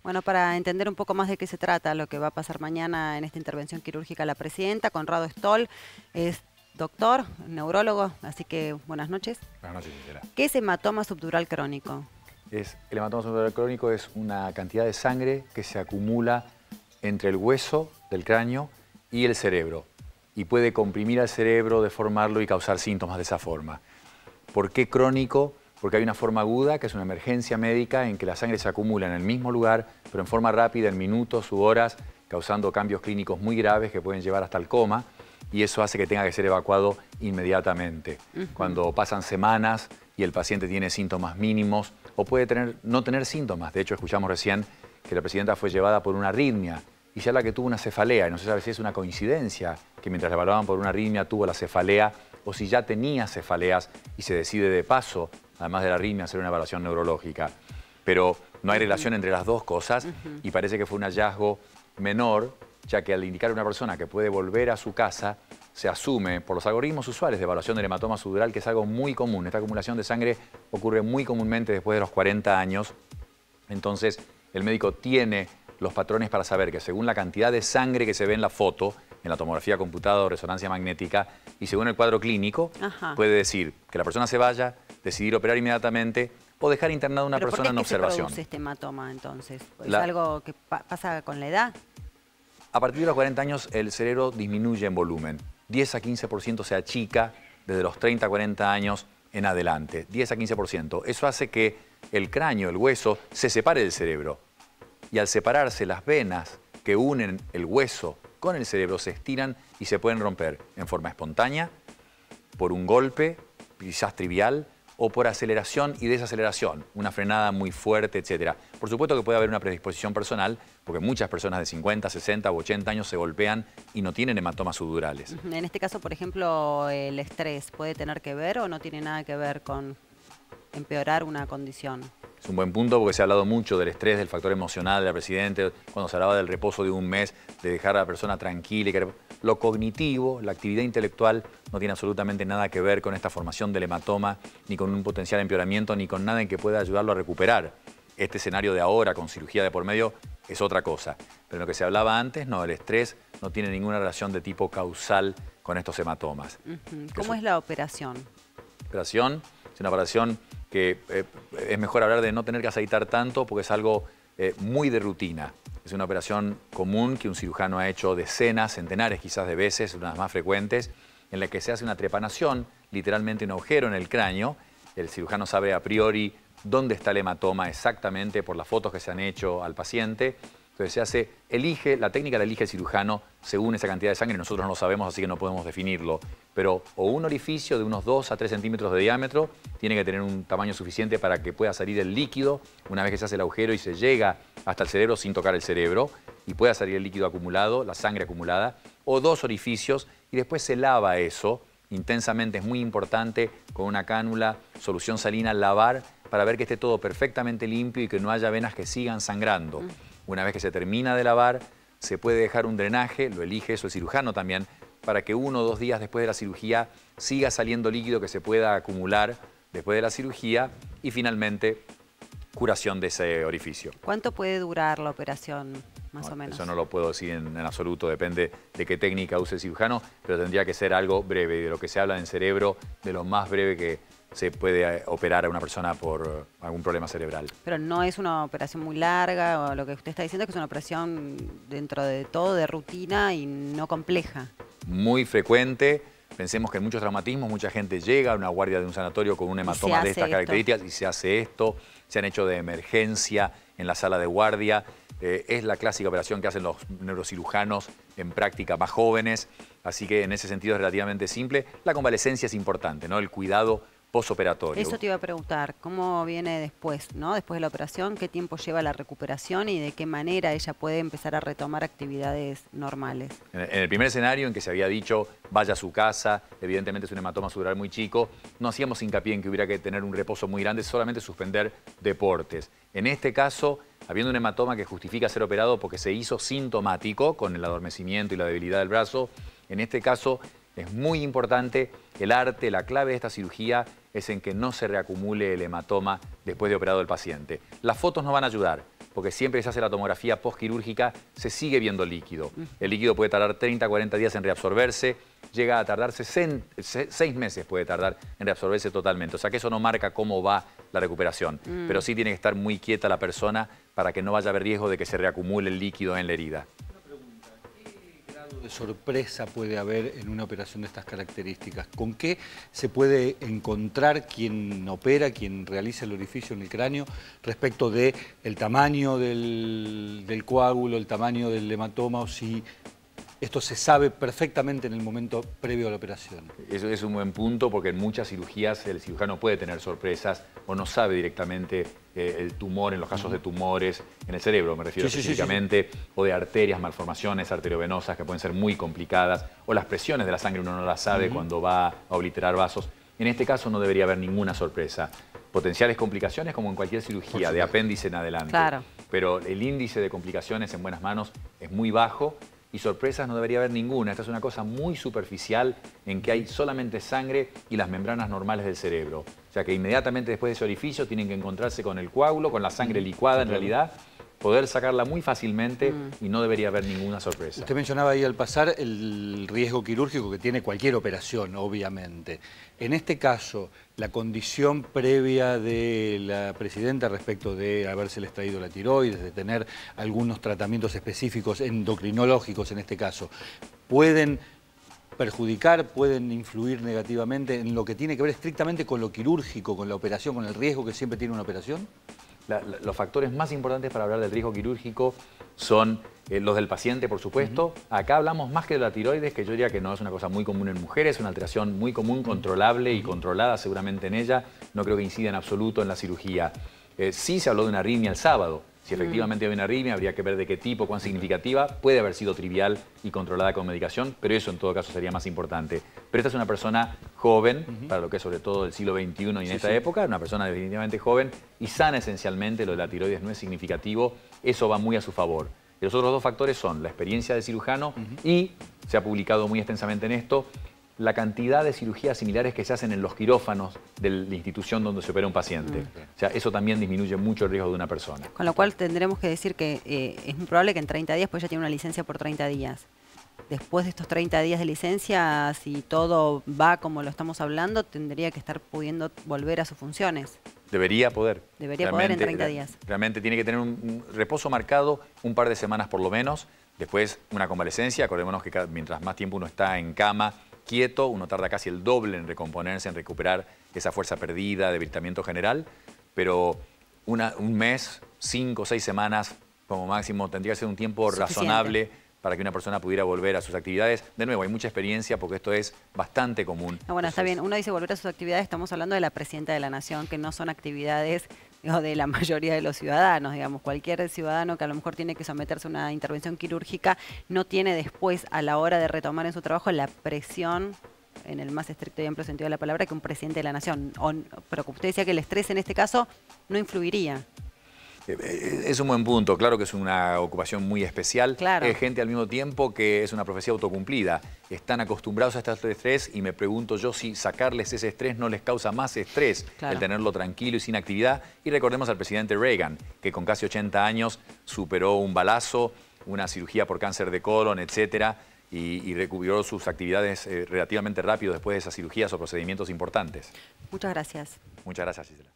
Bueno, para entender un poco más de qué se trata, lo que va a pasar mañana en esta intervención quirúrgica, la presidenta, Conrado Stoll, es doctor, neurólogo, así que buenas noches. Buenas noches, Gisela. ¿Qué es hematoma subdural crónico? El hematoma subdural crónico es una cantidad de sangre que se acumula entre el hueso del cráneo y el cerebro y puede comprimir al cerebro, deformarlo y causar síntomas de esa forma. ¿Por qué crónico? Porque hay una forma aguda, que es una emergencia médica en que la sangre se acumula en el mismo lugar, pero en forma rápida, en minutos u horas, causando cambios clínicos muy graves que pueden llevar hasta el coma, y eso hace que tenga que ser evacuado inmediatamente. Cuando pasan semanas y el paciente tiene síntomas mínimos, o puede no tener síntomas. De hecho, escuchamos recién que la presidenta fue llevada por una arritmia, y se habla que tuvo una cefalea, y no se sabe si es una coincidencia que mientras la evaluaban por una arritmia tuvo la cefalea, o si ya tenía cefaleas y se decide de paso, además de la arritmia, hacer una evaluación neurológica. Pero no hay relación entre las dos cosas y parece que fue un hallazgo menor, ya que al indicar a una persona que puede volver a su casa, se asume por los algoritmos usuales de evaluación del hematoma subdural, que es algo muy común. Esta acumulación de sangre ocurre muy comúnmente después de los 40 años. Entonces, el médico tiene los patrones para saber que según la cantidad de sangre que se ve en la foto, en la tomografía computada o resonancia magnética, y según el cuadro clínico, puede decir que la persona se vaya, decidir operar inmediatamente o dejar internada a una persona en observación. ¿Por qué se produce este hematoma entonces? ¿Es algo que pasa con la edad? A partir de los 40 años el cerebro disminuye en volumen. 10 a 15% se achica desde los 30 a 40 años en adelante. 10 a 15%. Eso hace que el cráneo, el hueso, se separe del cerebro. Y al separarse, las venas que unen el hueso con el cerebro se estiran y se pueden romper en forma espontánea, por un golpe, quizás trivial, o por aceleración y desaceleración, una frenada muy fuerte, etc. Por supuesto que puede haber una predisposición personal, porque muchas personas de 50, 60 u 80 años se golpean y no tienen hematomas subdurales. En este caso, por ejemplo, el estrés, ¿puede tener que ver o no tiene nada que ver con empeorar una condición? Es un buen punto porque se ha hablado mucho del estrés, del factor emocional de la Presidenta, cuando se hablaba del reposo de un mes, de dejar a la persona tranquila. Lo cognitivo, la actividad intelectual, no tiene absolutamente nada que ver con esta formación del hematoma, ni con un potencial empeoramiento, ni con nada en que pueda ayudarlo a recuperar. Este escenario de ahora, con cirugía de por medio, es otra cosa. Pero en lo que se hablaba antes, no, el estrés no tiene ninguna relación de tipo causal con estos hematomas. ¿Cómo es la operación? Operación es una operación que es mejor hablar de no tener que aceitar tanto porque es algo muy de rutina. Es una operación común que un cirujano ha hecho decenas, centenares quizás de veces, unas más frecuentes, en la que se hace una trepanación, literalmente un agujero en el cráneo. El cirujano sabe a priori dónde está el hematoma exactamente por las fotos que se han hecho al paciente. Entonces la técnica la elige el cirujano según esa cantidad de sangre, nosotros no lo sabemos, así que no podemos definirlo. Pero o un orificio de unos 2 a 3 centímetros de diámetro tiene que tener un tamaño suficiente para que pueda salir el líquido una vez que se hace el agujero y se llega hasta el cerebro sin tocar el cerebro y pueda salir el líquido acumulado, la sangre acumulada, o 2 orificios y después se lava eso intensamente, es muy importante con una cánula, solución salina, lavar para ver que esté todo perfectamente limpio y que no haya venas que sigan sangrando. Una vez que se termina de lavar, se puede dejar un drenaje, lo elige eso el cirujano también, para que 1 o 2 días después de la cirugía siga saliendo líquido que se pueda acumular después de la cirugía y finalmente curación de ese orificio. ¿Cuánto puede durar la operación, más o menos? Eso no lo puedo decir en absoluto, depende de qué técnica use el cirujano, pero tendría que ser algo breve. De lo que se habla en cerebro, de lo más breve que se puede operar a una persona por algún problema cerebral. Pero no es una operación muy larga, o lo que usted está diciendo es que es una operación dentro de todo de rutina y no compleja. Muy frecuente. Pensemos que en muchos traumatismos mucha gente llega a una guardia de un sanatorio con un hematoma de estas características y se hace esto. Se han hecho de emergencia en la sala de guardia. Es la clásica operación que hacen los neurocirujanos en práctica más jóvenes. Así que en ese sentido es relativamente simple. La convalecencia es importante, ¿no? El cuidado postoperatorio. Eso te iba a preguntar, ¿cómo viene después, ¿no? Después de la operación, ¿qué tiempo lleva la recuperación y de qué manera ella puede empezar a retomar actividades normales? En el primer escenario en que se había dicho vaya a su casa, evidentemente es un hematoma subdural muy chico, no hacíamos hincapié en que hubiera que tener un reposo muy grande, solamente suspender deportes. En este caso, habiendo un hematoma que justifica ser operado porque se hizo sintomático con el adormecimiento y la debilidad del brazo, en este caso es muy importante el arte, la clave de esta cirugía es en que no se reacumule el hematoma después de operado el paciente. Las fotos no van a ayudar, porque siempre que se hace la tomografía postquirúrgica se sigue viendo líquido. El líquido puede tardar 30, 40 días en reabsorberse, llega a tardar 6 meses puede tardar en reabsorberse totalmente. O sea que eso no marca cómo va la recuperación, pero sí tiene que estar muy quieta la persona para que no vaya a haber riesgo de que se reacumule el líquido en la herida. ¿Qué grado de sorpresa puede haber en una operación de estas características? ¿Con qué se puede encontrar quien opera, quien realiza el orificio en el cráneo respecto del tamaño del coágulo, el tamaño del hematoma, o si esto se sabe perfectamente en el momento previo a la operación? Eso es un buen punto, porque en muchas cirugías el cirujano puede tener sorpresas o no sabe directamente el tumor, en los casos de tumores en el cerebro, me refiero específicamente, o de arterias, malformaciones arteriovenosas que pueden ser muy complicadas, o las presiones de la sangre uno no las sabe cuando va a obliterar vasos. En este caso no debería haber ninguna sorpresa. Potenciales complicaciones como en cualquier cirugía, de apéndice en adelante. Claro. Pero el índice de complicaciones en buenas manos es muy bajo y sorpresas no debería haber ninguna. Esta es una cosa muy superficial en que hay solamente sangre y las membranas normales del cerebro. O sea que inmediatamente después de ese orificio tienen que encontrarse con el coágulo, con la sangre licuada en realidad, poder sacarla muy fácilmente y no debería haber ninguna sorpresa. Usted mencionaba ahí al pasar el riesgo quirúrgico que tiene cualquier operación, obviamente. En este caso, la condición previa de la presidenta respecto de habérsele extraído la tiroides, de tener algunos tratamientos específicos endocrinológicos en este caso, ¿pueden perjudicar, pueden influir negativamente en lo que tiene que ver estrictamente con lo quirúrgico, con la operación, con el riesgo que siempre tiene una operación? Los factores más importantes para hablar del riesgo quirúrgico son los del paciente, por supuesto. Acá hablamos más que de la tiroides, que yo diría que no es una cosa muy común en mujeres, es una alteración muy común, controlable y controlada seguramente en ella. No creo que incida en absoluto en la cirugía. Sí se habló de una arritmia el sábado. Si efectivamente hay una arritmia, habría que ver de qué tipo, cuán significativa. Puede haber sido trivial y controlada con medicación, pero eso en todo caso sería más importante. Pero esta es una persona joven, para lo que es sobre todo el siglo XXI y en esta época, una persona definitivamente joven y sana esencialmente. Lo de la tiroides no es significativo, eso va muy a su favor. Y los otros dos factores son la experiencia del cirujano y, se ha publicado muy extensamente en esto, la cantidad de cirugías similares que se hacen en los quirófanos de la institución donde se opera un paciente. O sea, eso también disminuye mucho el riesgo de una persona. Con lo cual tendremos que decir que es muy probable que en 30 días, pues ya tiene una licencia por 30 días. Después de estos 30 días de licencia, si todo va como lo estamos hablando, tendría que estar pudiendo volver a sus funciones. Debería poder. Debería poder en 30 días. Realmente tiene que tener un reposo marcado, un par de semanas por lo menos. Después una convalecencia. Acordémonos que mientras más tiempo uno está en cama, quieto, uno tarda casi el doble en recomponerse, en recuperar esa fuerza perdida, debilitamiento general, pero un mes, 5 o 6 semanas como máximo tendría que ser un tiempo razonable para que una persona pudiera volver a sus actividades. De nuevo, hay mucha experiencia porque esto es bastante común. No, bueno, está bien. Uno dice volver a sus actividades, estamos hablando de la presidenta de la Nación, que no son actividades de la mayoría de los ciudadanos, digamos. Cualquier ciudadano que a lo mejor tiene que someterse a una intervención quirúrgica no tiene después, a la hora de retomar en su trabajo, la presión, en el más estricto y amplio sentido de la palabra, que un presidente de la Nación. Pero usted decía que el estrés en este caso no influiría. Es un buen punto, claro que es una ocupación muy especial. Claro. Es gente al mismo tiempo que es una profecía autocumplida. Están acostumbrados a este estrés y me pregunto yo si sacarles ese estrés no les causa más estrés, el tenerlo tranquilo y sin actividad. Y recordemos al presidente Reagan, que con casi 80 años superó un balazo, una cirugía por cáncer de colon, etcétera, y recuperó sus actividades relativamente rápido después de esas cirugías o procedimientos importantes. Muchas gracias. Muchas gracias, Gisela.